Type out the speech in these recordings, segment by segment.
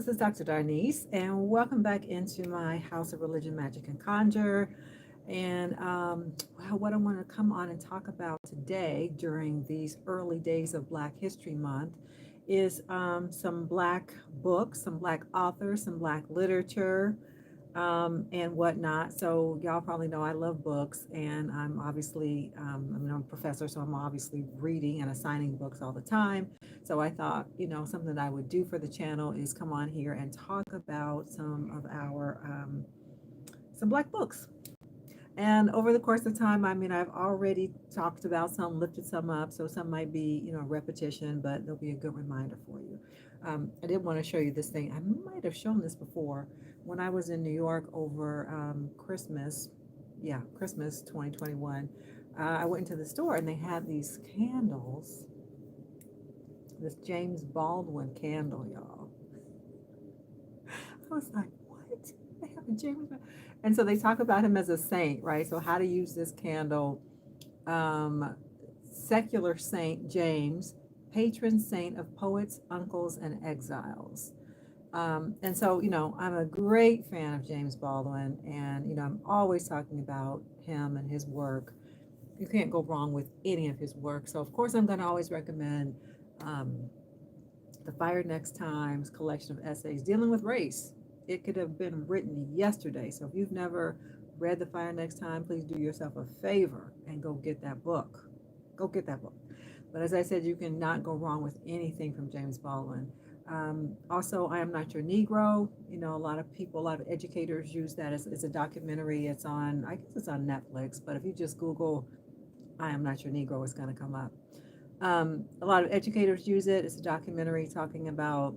This is Dr. Darnise, and welcome back into my House of Religion, Magic, and Conjure. And what I want to come on and talk about today during these early days of Black History Month is some Black books, some Black authors, some Black literature, and whatnot. So y'all probably know I love books, and I'm obviously, I'm a professor, so I'm obviously reading and assigning books all the time. So I thought, something that I would do for the channel is come on here and talk about some of our some Black books. And over the course of time, I mean, I've already talked about some, lifted some up, so some might be, repetition, but there'll be a good reminder for you. I did want to show you this thing. I might have shown this before when I was in New York over Christmas. Yeah, Christmas 2021. I went into the store and they had these candles, this James Baldwin candle, y'all. I was like, what? They have a James Baldwin. And so they talk about him as a saint, right? So how to use this candle. Secular Saint James, patron saint of poets, uncles, and exiles. And so, I'm a great fan of James Baldwin, and, I'm always talking about him and his work. You can't go wrong with any of his work. So, of course, I'm going to always recommend The Fire Next Time's collection of essays dealing with race. It could have been written yesterday. So if you've never read The Fire Next Time, please do yourself a favor and go get that book. Go get that book. But as I said, you cannot go wrong with anything from James Baldwin. Also, I Am Not Your Negro. A lot of people, a lot of educators use that as a documentary. It's on, I guess it's on Netflix, but if you just Google I Am Not Your Negro, it's going to come up. A lot of educators use it. It's a documentary talking about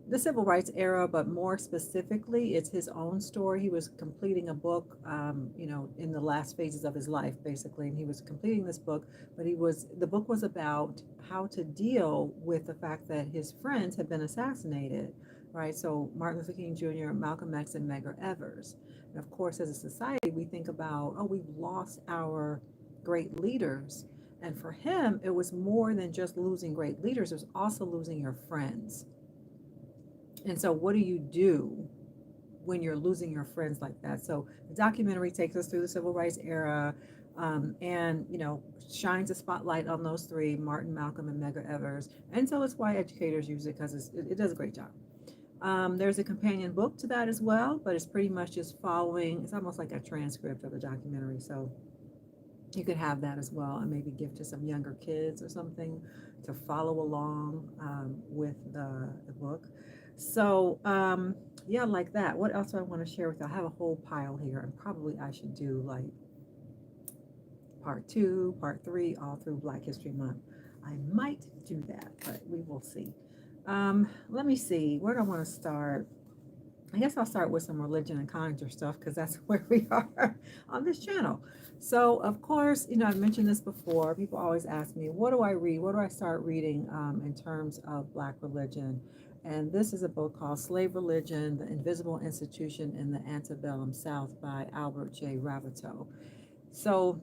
the civil rights era, but more specifically, it's his own story. He was completing a book, in the last phases of his life, basically, and he was completing this book. But the book was about how to deal with the fact that his friends had been assassinated, right? So Martin Luther King Jr., Malcolm X, and Medgar Evers. And of course, as a society, we think about, we've lost our great leaders. And for him, it was more than just losing great leaders; it was also losing your friends. And so what do you do when you're losing your friends like that? So the documentary takes us through the civil rights era, and, shines a spotlight on those three, Martin, Malcolm, and Medgar Evers. And so it's why educators use it, because it does a great job. There's a companion book to that as well, but it's pretty much just following, it's almost like a transcript of the documentary. So you could have that as well and maybe give to some younger kids or something to follow along with the book. So, yeah, like that. What else do I want to share with you? I have a whole pile here, and probably I should do like part 2, part 3, all through Black History Month. I might do that, but we will see. Let me see. Where do I want to start? I guess I'll start with some religion and conjure stuff because that's where we are on this channel. So, of course, I've mentioned this before. People always ask me, what do I read? What do I start reading in terms of Black religion? And this is a book called Slave Religion, The Invisible Institution in the Antebellum South by Albert J. Ravetto. So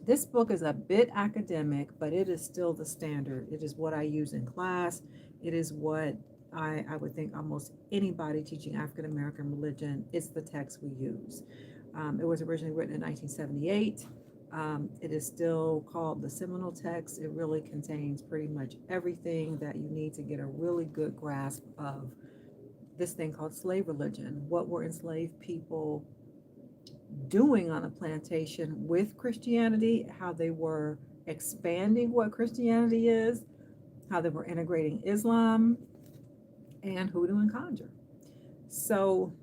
this book is a bit academic, but it is still the standard. It is what I use in class. It is what I would think almost anybody teaching African American religion, it's the text we use. It was originally written in 1978. It is still called the seminal text. It really contains pretty much everything that you need to get a really good grasp of this thing called slave religion. What were enslaved people doing on a plantation with Christianity, how they were expanding what Christianity is, how they were integrating Islam, and hoodoo and conjure. So,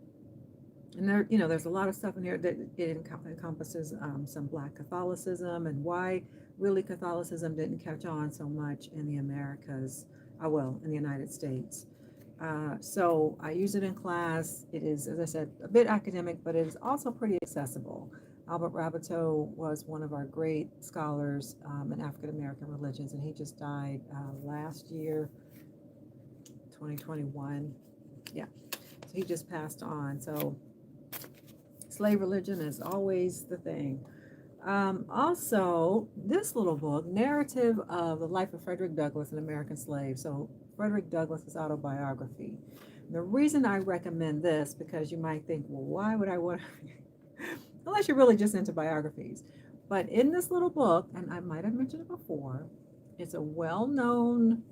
and there, there's a lot of stuff in here that it encompasses some Black Catholicism and why really Catholicism didn't catch on so much in the Americas, in the United States. So I use it in class. It is, as I said, a bit academic, but it is also pretty accessible. Albert Ravetto was one of our great scholars in African American religions, and he just died last year, 2021. Yeah, so he just passed on. So slave religion is always the thing. Also, this little book, Narrative of the Life of Frederick Douglass, an American Slave. So Frederick Douglass's Autobiography. The reason I recommend this, because you might think, well, why would I want unless you're really just into biographies. But in this little book, and I might have mentioned it before, it's a well-known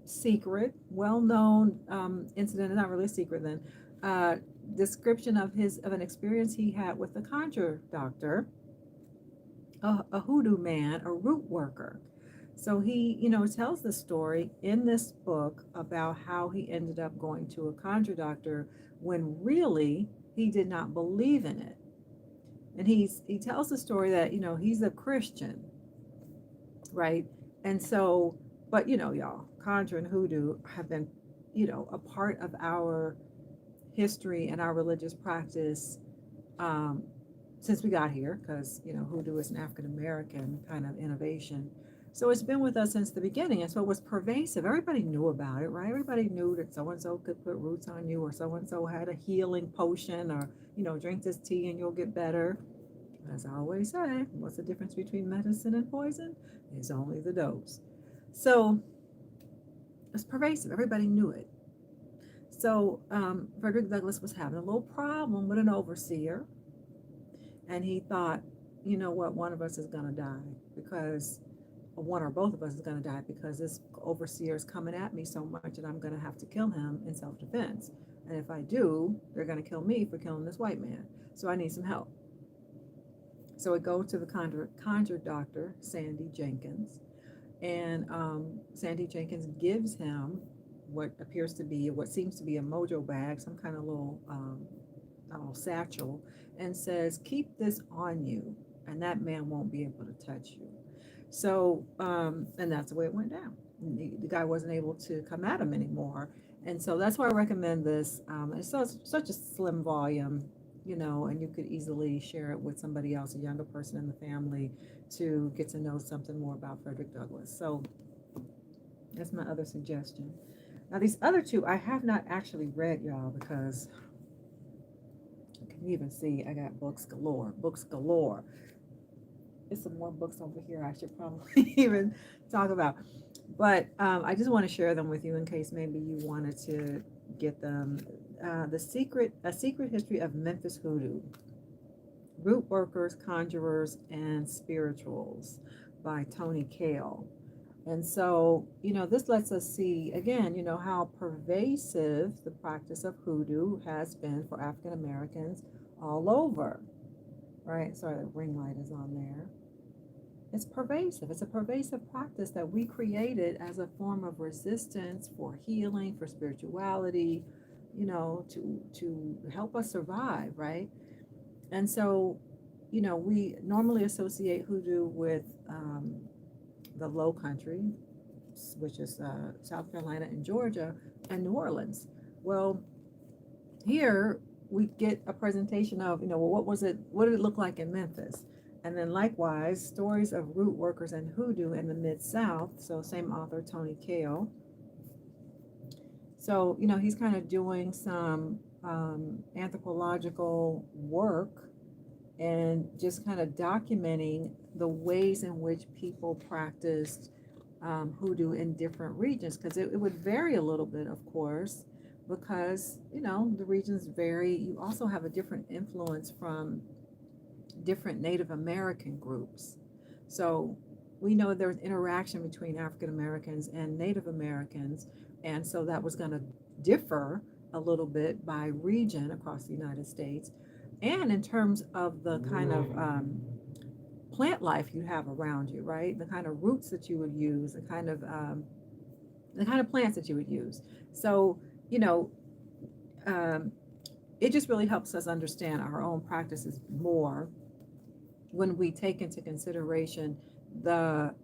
secret, well-known incident, not really a secret then, description of an experience he had with a conjure doctor, a hoodoo man, a root worker. So he, tells the story in this book about how he ended up going to a conjure doctor when really he did not believe in it. And he tells the story that, he's a Christian, right? And so, but y'all, conjure and hoodoo have been, a part of our history and our religious practice since we got here, because hoodoo is an African American kind of innovation. So it's been with us since the beginning, and so it was pervasive. Everybody knew about it, right? Everybody knew that so and so could put roots on you, or so and so had a healing potion, or drink this tea and you'll get better. As I always say, what's the difference between medicine and poison? It's only the dose. So it's pervasive. Everybody knew it. So Frederick Douglass was having a little problem with an overseer. And he thought, you know what, one of us is going to die because, or one or both of us is going to die because this overseer is coming at me so much and I'm going to have to kill him in self-defense. And if I do, they're going to kill me for killing this white man. So I need some help. So it goes to the conjure doctor, Sandy Jenkins. And Sandy Jenkins gives him what seems to be a mojo bag, some kind of little satchel, and says, keep this on you, and that man won't be able to touch you. So, and that's the way it went down. The guy wasn't able to come at him anymore. And so that's why I recommend this. It's such a slim volume, and you could easily share it with somebody else, a younger person in the family, to get to know something more about Frederick Douglass. So that's my other suggestion. Now, these other two I have not actually read, y'all, because you can even see I got books galore. There's some more books over here I should probably even talk about. But I just want to share them with you in case maybe you wanted to get them. A Secret History of Memphis Hoodoo, Root Workers, Conjurers, and Spirituals by Tony Cale. And so, this lets us see, again, how pervasive the practice of hoodoo has been for African Americans all over, right? Sorry, the ring light is on there. It's pervasive. It's a pervasive practice that we created as a form of resistance for healing, for spirituality, to help us survive, right? And so, we normally associate hoodoo with the Low Country, which is South Carolina and Georgia, and New Orleans. Well, here we get a presentation of, what did it look like in Memphis? And then likewise, stories of root workers and hoodoo in the Mid-South. So same author, Tony Cale. So, he's kind of doing some anthropological work and just kind of documenting the ways in which people practiced hoodoo in different regions, because it would vary a little bit, of course, because, the regions vary. You also have a different influence from different Native American groups. So we know there's interaction between African Americans and Native Americans, and so that was going to differ a little bit by region across the United States, and in terms of the kind of plant life you have around you, right? The kind of roots that you would use, the kind of plants that you would use. So, it just really helps us understand our own practices more when we take into consideration the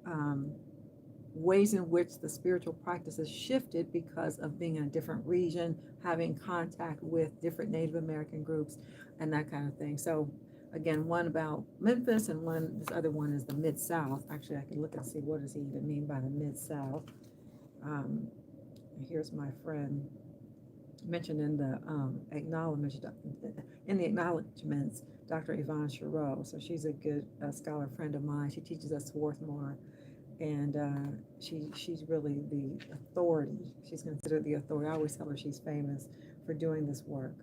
ways in which the spiritual practices shifted because of being in a different region, having contact with different Native American groups, and that kind of thing. So again, one about Memphis, and this other one is the Mid-South. Actually, I can look and see what does he even mean by the Mid-South. Here's my friend mentioned in the acknowledgments, Dr. Yvonne Chereau. So she's a good scholar friend of mine. She teaches at Swarthmore. and she's really the authority. She's considered the authority. I always tell her she's famous for doing this work.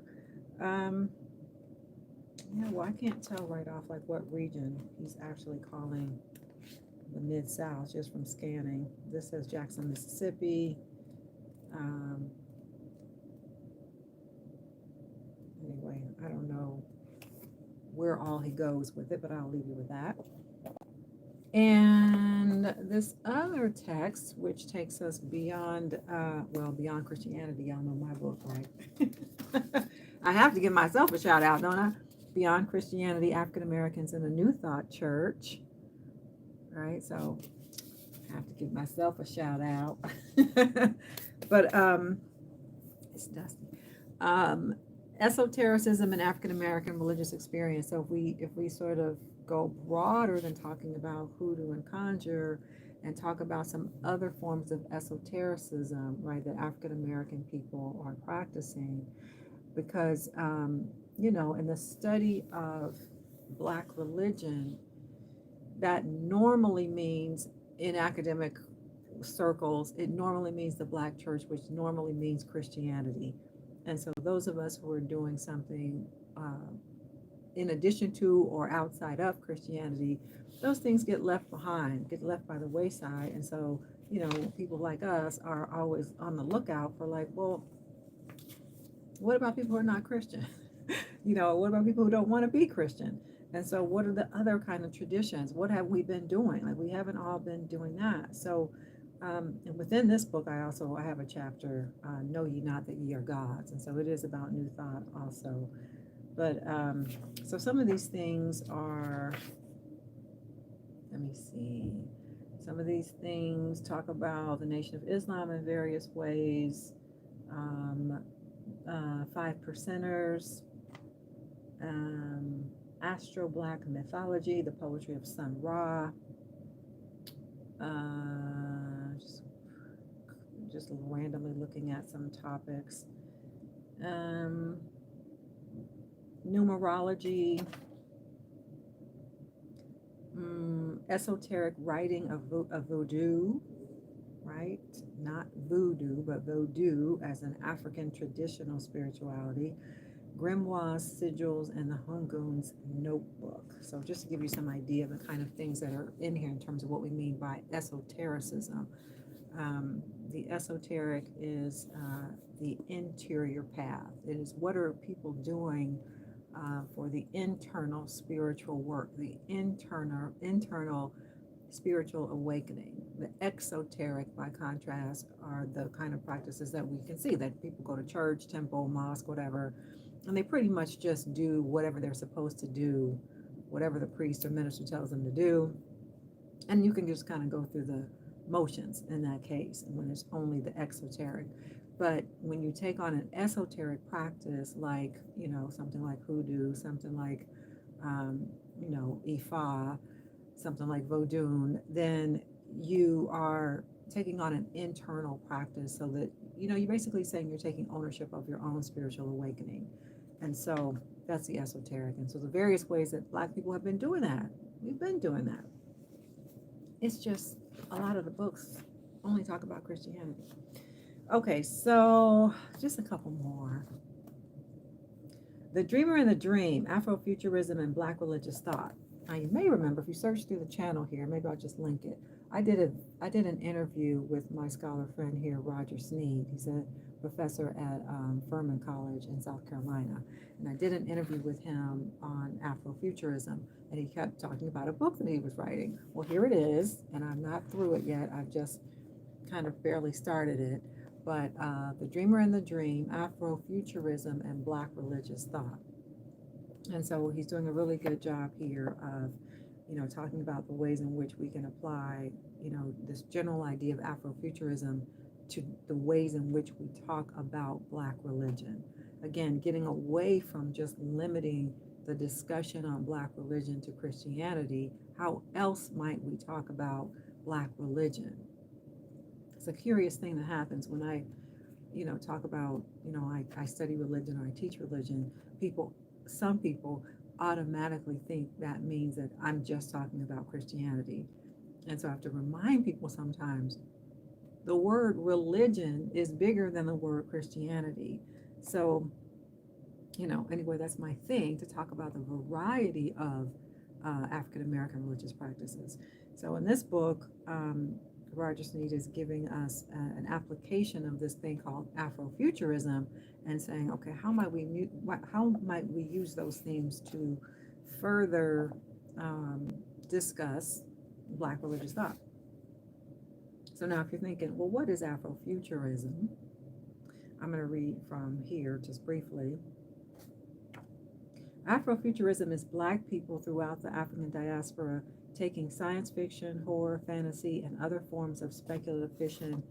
Um, yeah, well, I can't tell right off like what region he's actually calling the Mid-South just from scanning. This says Jackson, Mississippi. Um, anyway, I don't know where all he goes with it, but I'll leave you with that. And this other text, which takes us beyond, beyond Christianity. Y'all know my book, right? I have to give myself a shout out, don't I? Beyond Christianity, African Americans in the New Thought Church, right? So I have to give myself a shout out. But it's dusty. Esotericism and African American religious experience. So if we sort of go broader than talking about hoodoo and conjure, and talk about some other forms of esotericism, right, that African American people are practicing, because in the study of Black religion, that normally means in academic circles, it normally means the Black church, which normally means Christianity. And so those of us who are doing something in addition to or outside of Christianity, those things get left behind, get left by the wayside. And so, people like us are always on the lookout for like, well, what about people who are not Christian? What about people who don't want to be Christian? And so what are the other kind of traditions? What have we been doing? Like, we haven't all been doing that. So and within this book, I have a chapter, Know Ye Not That Ye Are Gods. And so it is about New Thought also. But so some of these things are, let me see. Some of these things talk about the Nation of Islam in various ways. 5 percenters, Astro Black mythology, the poetry of Sun Ra, just randomly looking at some topics, numerology, esoteric writing of voodoo, right? Not voodoo, but voodoo as an African traditional spirituality, grimoires, sigils, and the Hungun's notebook. So just to give you some idea of the kind of things that are in here in terms of what we mean by esotericism. The esoteric is the interior path. It is what are people doing for the internal spiritual work, the internal spiritual awakening. The exoteric, by contrast, are the kind of practices that we can see, that people go to church, temple, mosque, whatever, and they pretty much just do whatever they're supposed to do, whatever the priest or minister tells them to do, and you can just kind of go through the motions in that case, and when it's only the exoteric. But when you take on an esoteric practice, like, something like hoodoo, something like, Ifa, something like Vodun, then you are taking on an internal practice, so that, you're basically saying you're taking ownership of your own spiritual awakening. And so that's the esoteric. And so the various ways that Black people have been doing that, we've been doing that. It's just a lot of the books only talk about Christianity. Okay, so just a couple more. The Dreamer and the Dream, Afrofuturism and Black Religious Thought. Now, you may remember, if you search through the channel here, maybe I'll just link it. I did an interview with my scholar friend here, Roger Sneed. He's a professor at Furman College in South Carolina. And I did an interview with him on Afrofuturism, and he kept talking about a book that he was writing. Well, here it is, and I'm not through it yet. I've just kind of barely started it. But The Dreamer and the Dream, Afrofuturism and Black Religious Thought. And so he's doing a really good job here of, talking about the ways in which we can apply, this general idea of Afrofuturism to the ways in which we talk about Black religion. Again, getting away from just limiting the discussion on Black religion to Christianity. How else might we talk about Black religion? It's a curious thing that happens when I, talk about, I study religion or I teach religion. Some people automatically think that means that I'm just talking about Christianity. And so I have to remind people sometimes the word religion is bigger than the word Christianity. So, anyway, that's my thing, to talk about the variety of African American religious practices. So in this book, Roger Sneed is giving us an application of this thing called Afrofuturism, and saying, okay, how might we use those themes to further discuss Black religious thought? So now, if you're thinking, well, what is Afrofuturism? I'm going to read from here just briefly. Afrofuturism is Black people throughout the African diaspora taking science fiction, horror, fantasy, and other forms of speculative fiction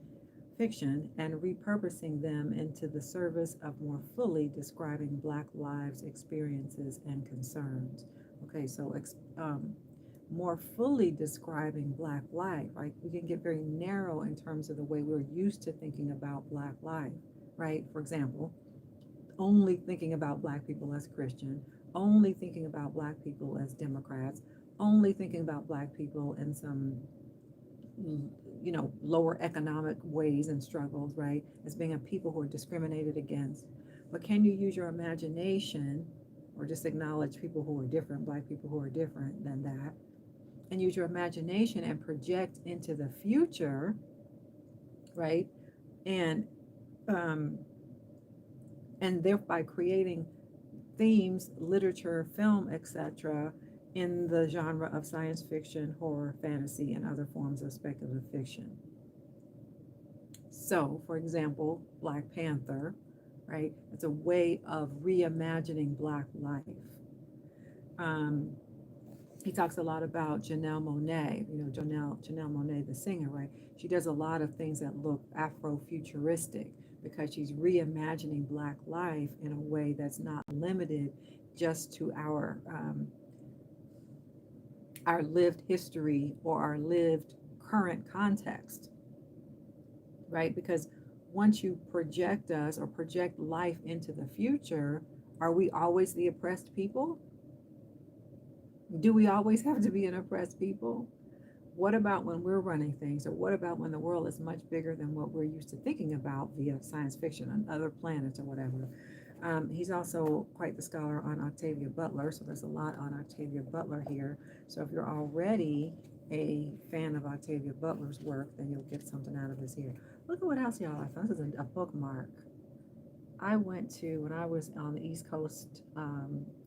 and repurposing them into the service of more fully describing Black lives, experiences, and concerns. Okay, so more fully describing Black life, right? We can get very narrow in terms of the way we're used to thinking about Black life, right? For example, only thinking about Black people as Christian, only thinking about Black people as Democrats, only thinking about Black people in some, lower economic ways and struggles, right? As being a people who are discriminated against. But can you use your imagination, or just acknowledge people who are different, Black people who are different than that, and use your imagination and project into the future, right? And thereby creating themes, literature, film, etc., in the genre of science fiction, horror, fantasy, and other forms of speculative fiction. So, for example, Black Panther, right? It's a way of reimagining Black life. He talks a lot about Janelle Monáe, Janelle Monáe, the singer, right? She does a lot of things that look Afrofuturistic, because she's reimagining Black life in a way that's not limited just to our lived history or our lived current context, right? Because once you project us or project life into the future, are we always the oppressed people? Do we always have to be an oppressed people? What about when we're running things, or what about when the world is much bigger than what we're used to thinking about via science fiction on other planets or whatever? He's also quite the scholar on Octavia Butler, so there's a lot on Octavia Butler here. So if you're already a fan of Octavia Butler's work, then you'll get something out of this here. Look at what else y'all I found. This is a bookmark. I went to, when I was on the East Coast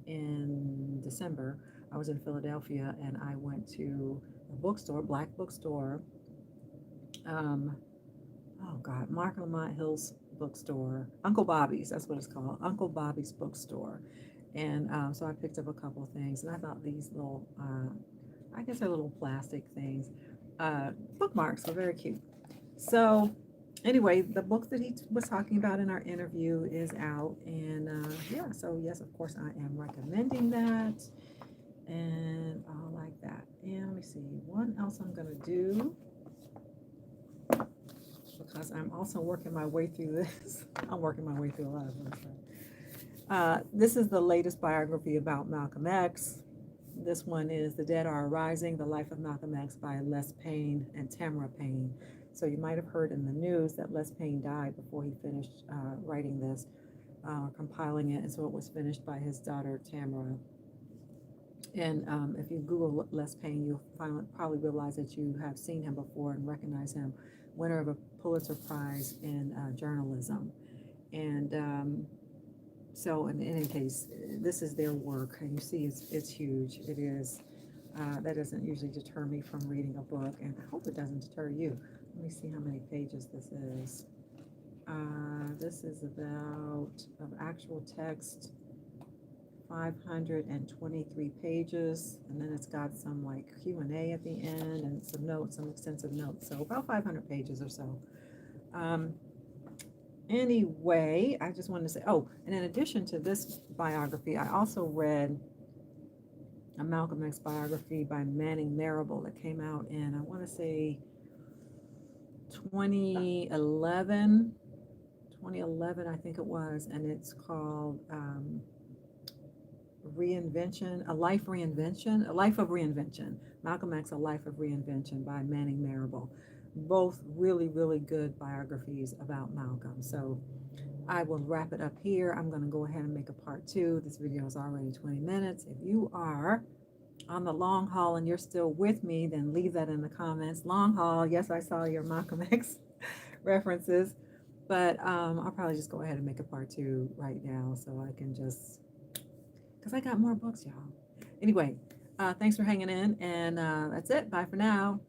in December, I was in Philadelphia, and I went to a bookstore, Black bookstore. Mark Lamont Hill's bookstore, Uncle Bobby's, that's what it's called, Uncle Bobby's bookstore. And so I picked up a couple of things, and I thought these little, I guess they're little plastic things, bookmarks were very cute. So anyway, the book that he was talking about in our interview is out, and so yes, of course, I am recommending that, and I like that. And let me see, what else I'm gonna do, because I'm also working my way through this. I'm working my way through a lot of this. This is the latest biography about Malcolm X. This one is The Dead Are Arising, The Life of Malcolm X by Les Payne and Tamara Payne. So you might have heard in the news that Les Payne died before he finished writing this, compiling it, and so it was finished by his daughter Tamara. And if you Google Les Payne, you'll probably realize that you have seen him before and recognize him, winner of a Pulitzer Prize in journalism. And so in any case, this is their work, and you see it's huge. It is. That doesn't usually deter me from reading a book, and I hope it doesn't deter you. Let me see how many pages this is. This is about, of actual text, 523 pages, and then it's got some like Q&A at the end and some notes, some extensive notes, so about 500 pages or so. Anyway, I just wanted to say, and in addition to this biography, I also read a Malcolm X biography by Manning Marable that came out in, I want to say 2011, I think it was, and it's called Reinvention, A Life Reinvention, A Life of Reinvention. Malcolm X, A Life of Reinvention by Manning Marable. Both really, really good biographies about Malcolm. So I will wrap it up here. I'm going to go ahead and make a part 2. This video is already 20 minutes. If you are on the long haul and you're still with me, then leave that in the comments. Long haul, yes, I saw your Malcolm X references, but I'll probably just go ahead and make a part 2 right now so I can just, because I got more books, y'all. Anyway, thanks for hanging in, and that's it. Bye for now.